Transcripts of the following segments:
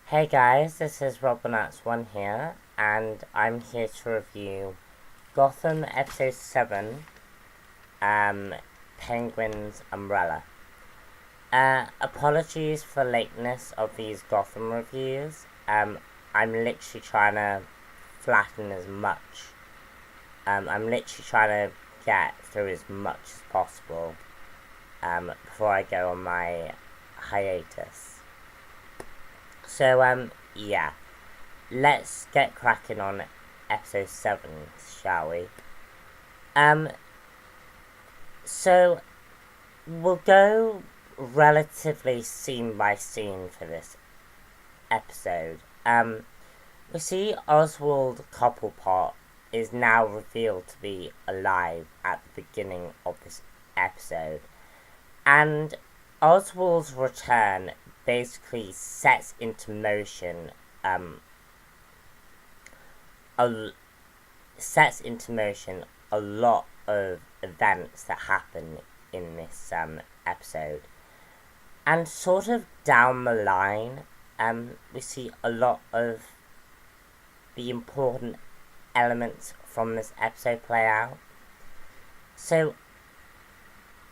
Hey guys, this is Robinats1 here, and I'm here to review Gotham Episode 7, Penguin's Umbrella. Apologies for lateness of these Gotham reviews. I'm literally trying to flatten as much. I'm literally trying to get through as much as possible, before I go on my hiatus. So, yeah. Let's get cracking on episode 7, shall we? So, we'll go relatively scene by scene for this episode. We see Oswald Cobblepot is now revealed to be alive at the beginning of this episode. And Oswald's return basically sets into motion a lot of events that happen in this episode. And sort of down the line, we see a lot of the important elements from this episode play out. So,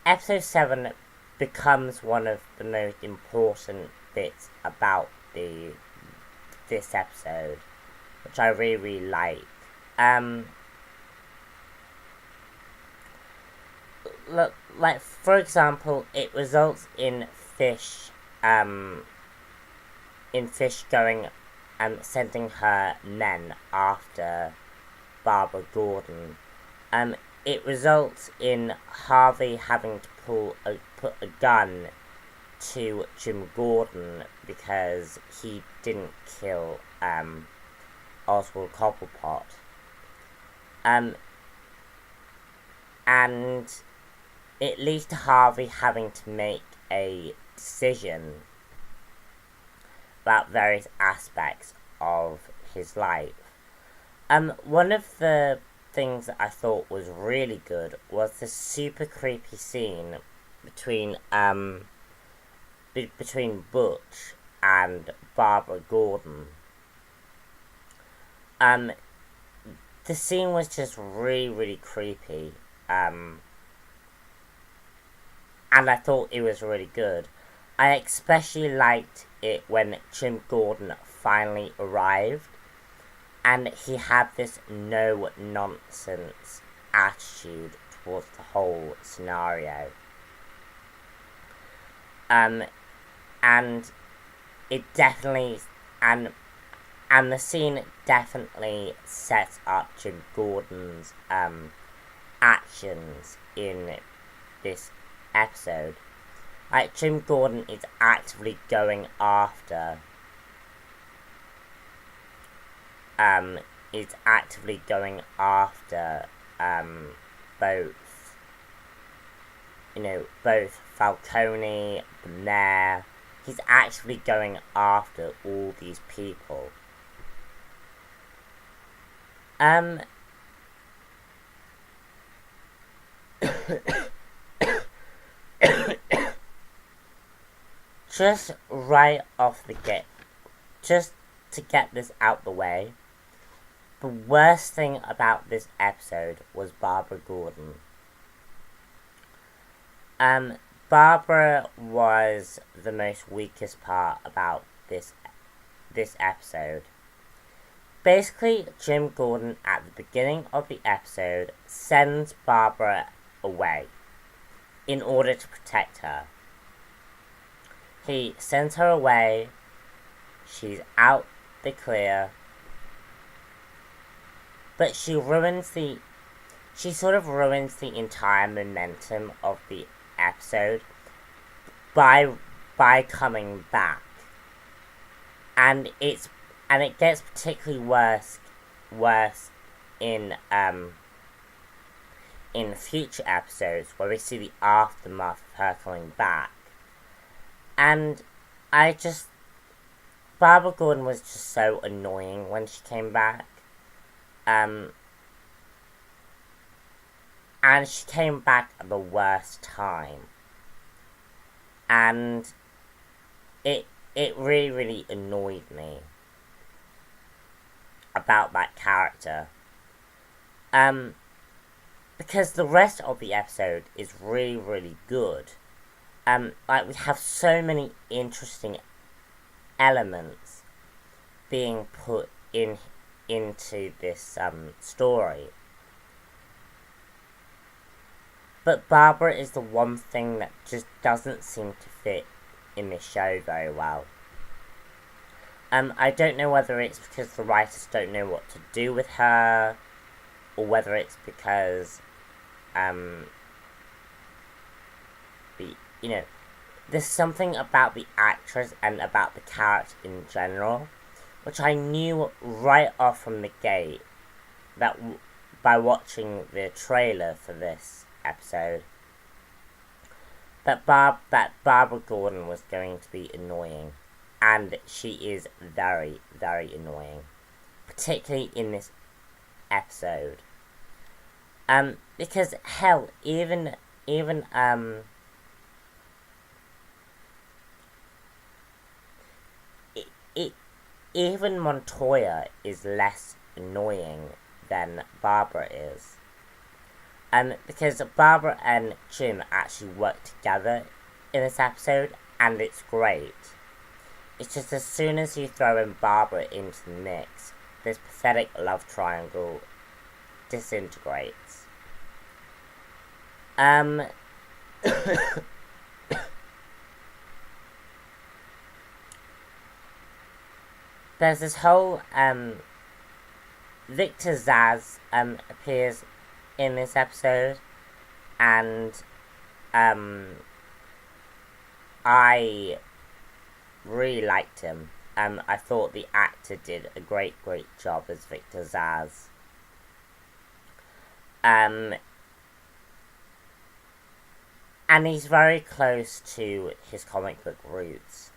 episode 7 becomes one of the most important bits about this episode, which I really like. Look, like for example, it results in Fish going sending her men after Barbara Gordon. It results in Harvey having to put a gun to Jim Gordon because he didn't kill Oswald Cobblepot. And it leads to Harvey having to make a decision about various aspects of his life. One of the things that I thought was really good was the super creepy scene between Butch and Barbara Gordon. The scene was just really creepy, and I thought it was really good. I especially liked it when Jim Gordon finally arrived, and he had this no-nonsense attitude towards the whole scenario. And it definitely, and the scene definitely sets up Jim Gordon's actions in this episode. Like, Jim Gordon is actively going after both Falcone, the mayor. He's actually going after all these people. Just right off the get, just to get this out the way, the worst thing about this episode was Barbara Gordon. Barbara was the most weakest part about this episode. Basically, Jim Gordon at the beginning of the episode sends Barbara away in order to protect her. He sends her away, she's out the clear, but she sort of ruins the entire momentum of the episode by coming back. And it gets particularly worse in future episodes where we see the aftermath of her coming back. And Barbara Gordon was just so annoying when she came back. And she came back at the worst time. And it really, really annoyed me about that character. Because the rest of the episode is really, really good. We have so many interesting elements being put into this story. But Barbara is the one thing that just doesn't seem to fit in this show very well. I don't know whether it's because the writers don't know what to do with her, or whether it's because, there's something about the actress and about the character in general, which I knew right off from the gate that by watching the trailer for this episode, that Barbara Gordon was going to be annoying, and she is very, very annoying, particularly in this episode. Because hell, even Montoya is less annoying than Barbara is. Because Barbara and Jim actually work together in this episode, and it's great. It's just as soon as you throw in Barbara into the mix, this pathetic love triangle disintegrates. There's this whole, Victor Zsasz, appears in this episode, and, I really liked him. I thought the actor did a great job as Victor Zsasz. And he's very close to his comic book roots.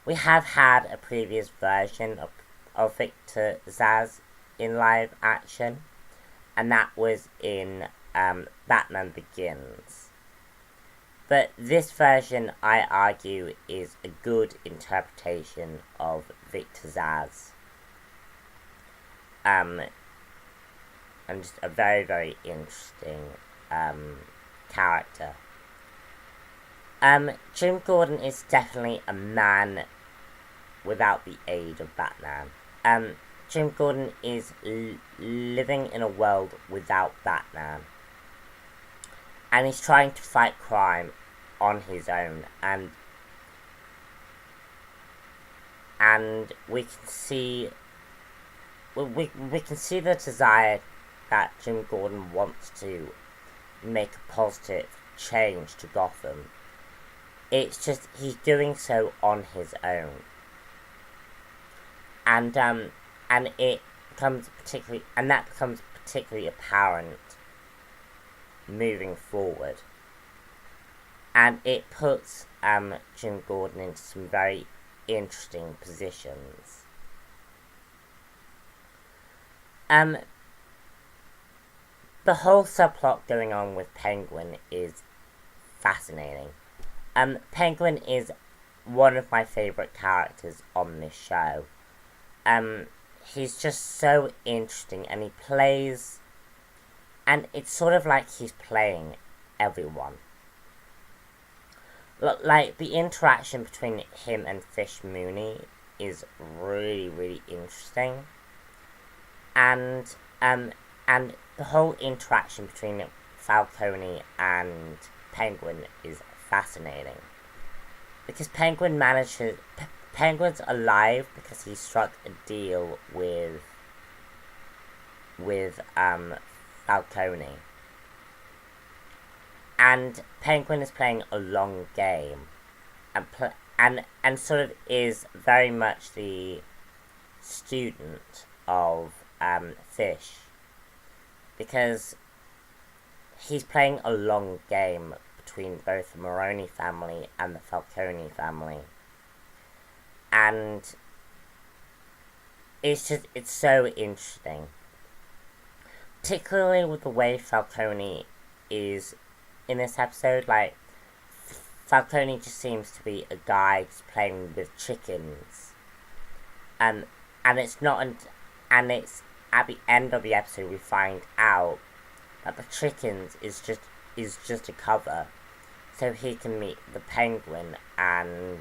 We have had a previous version of Victor Zsasz in live action, and that was in Batman Begins. But this version, I argue, is a good interpretation of Victor Zsasz. And just a very, very interesting character. Jim Gordon is definitely a man without the aid of Batman. Jim Gordon is living in a world without Batman. And he's trying to fight crime on his own, and we can see the desire that Jim Gordon wants to make a positive change to Gotham. It's just he's doing so on his own, and it becomes particularly apparent moving forward. And it puts Jim Gordon into some very interesting positions. The whole subplot going on with Penguin is fascinating. Penguin is one of my favourite characters on this show. He's just so interesting, and he plays... And it's sort of like he's playing everyone. Like, the interaction between him and Fish Mooney is really, really interesting. And the whole interaction between Falcone and Penguin is fascinating. Because Penguin's alive because he struck a deal with Falcone. And Penguin is playing a long game, and sort of is very much the student of Fish, because he's playing a long game between both the Maroni family and the Falcone family, and it's so interesting, particularly with the way Falcone is in this episode. Like, Falcone just seems to be a guy just playing with chickens. And it's not, and it's at the end of the episode we find out that the chickens is just a cover, so he can meet the Penguin and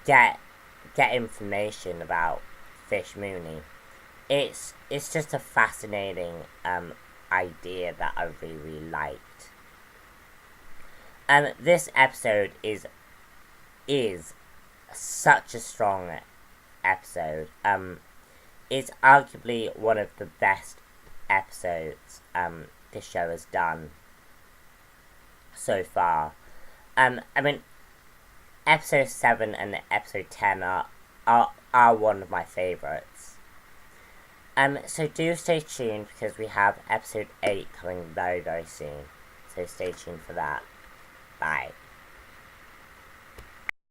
get information about Fish Mooney. It's just a fascinating idea that I really liked. This episode is such a strong episode. It's arguably one of the best episodes this show has done so far. I mean, episode 7 and episode 10 are one of my favourites. So do stay tuned, because we have episode 8 coming very, very soon. So stay tuned for that. Bye.